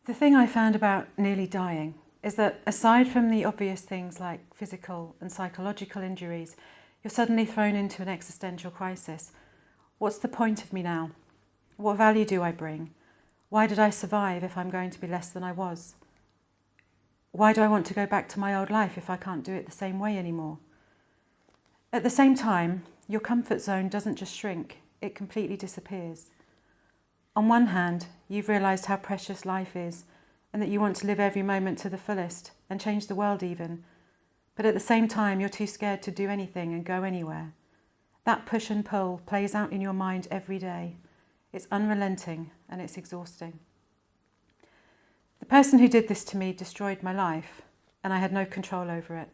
The thing I found about nearly dying is that aside from the obvious things like physical and psychological injuries, you're suddenly thrown into an existential crisis. What's the point of me now? What value do I bring? Why did I survive if I'm going to be less than I was? Why do I want to go back to my old life if I can't do it the same way anymore? At the same time, your comfort zone doesn't just shrink, it completely disappears. On one hand, you've realised how precious life is and that you want to live every moment to the fullest and change the world even. But at the same time, you're too scared to do anything and go anywhere. That push and pull plays out in your mind every day. It's unrelenting and it's exhausting. The person who did this to me destroyed my life and I had no control over it.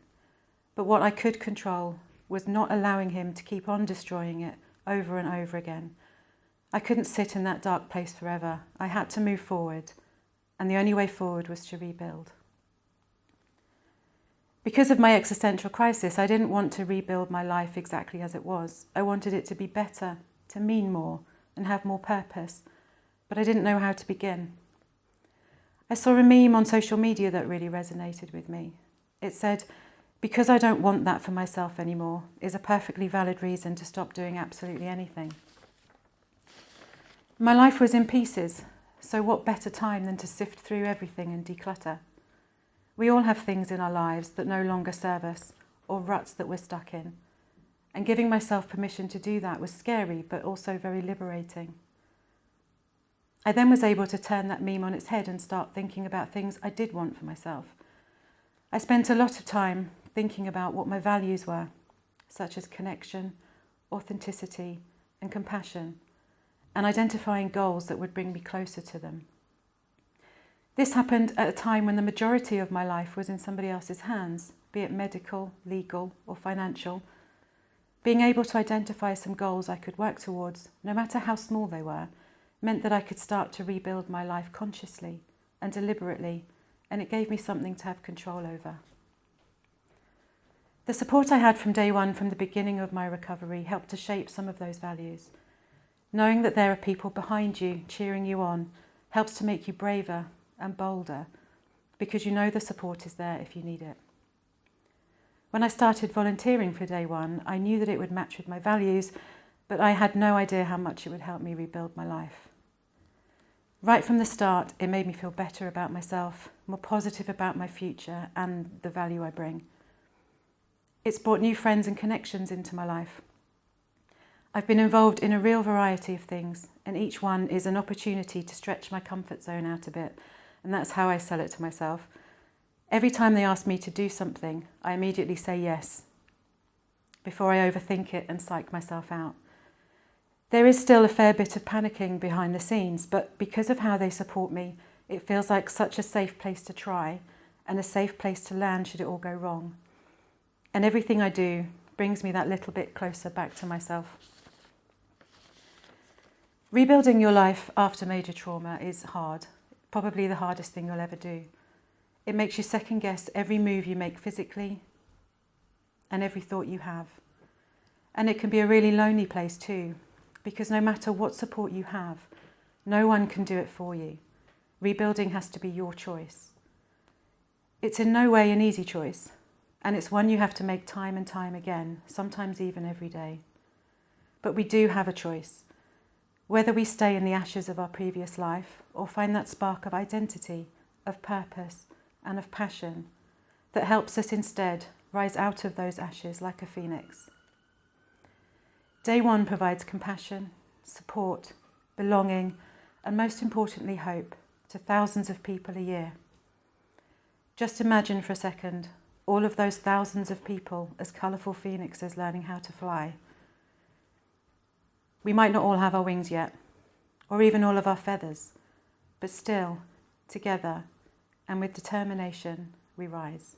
But what I could control was not allowing him to keep on destroying it over and over again. I couldn't sit in that dark place forever. I had to move forward, and the only way forward was to rebuild. Because of my existential crisis, I didn't want to rebuild my life exactly as it was. I wanted it to be better, to mean more, and have more purpose, but I didn't know how to begin. I saw a meme on social media that really resonated with me. It said, "Because I don't want that for myself anymore is a perfectly valid reason to stop doing absolutely anything." My life was in pieces, so what better time than to sift through everything and declutter? We all have things in our lives that no longer serve us, or ruts that we're stuck in. And giving myself permission to do that was scary, but also very liberating. I then was able to turn that meme on its head and start thinking about things I did want for myself. I spent a lot of time thinking about what my values were, such as connection, authenticity, and compassion, and identifying goals that would bring me closer to them. This happened at a time when the majority of my life was in somebody else's hands, be it medical, legal, or financial. Being able to identify some goals I could work towards, no matter how small they were, meant that I could start to rebuild my life consciously and deliberately, and it gave me something to have control over. The support I had from day one, from the beginning of my recovery, helped to shape some of those values. Knowing that there are people behind you, cheering you on, helps to make you braver and bolder, because you know the support is there if you need it. When I started volunteering for day one, I knew that it would match with my values, but I had no idea how much it would help me rebuild my life. Right from the start, it made me feel better about myself, more positive about my future and the value I bring. It's brought new friends and connections into my life. I've been involved in a real variety of things, and each one is an opportunity to stretch my comfort zone out a bit, and that's how I sell it to myself. Every time they ask me to do something, I immediately say yes, before I overthink it and psych myself out. There is still a fair bit of panicking behind the scenes, but because of how they support me, it feels like such a safe place to try, and a safe place to land should it all go wrong. And everything I do brings me that little bit closer back to myself. Rebuilding your life after major trauma is hard, probably the hardest thing you'll ever do. It makes you second guess every move you make physically and every thought you have. And it can be a really lonely place too, because no matter what support you have, no one can do it for you. Rebuilding has to be your choice. It's in no way an easy choice, and it's one you have to make time and time again, sometimes even every day. But we do have a choice. Whether we stay in the ashes of our previous life or find that spark of identity, of purpose, and of passion that helps us instead rise out of those ashes like a phoenix. Day one provides compassion, support, belonging, and most importantly, hope to thousands of people a year. Just imagine for a second all of those thousands of people as colourful phoenixes learning how to fly. We might not all have our wings yet, or even all of our feathers, but still, together and with determination, we rise.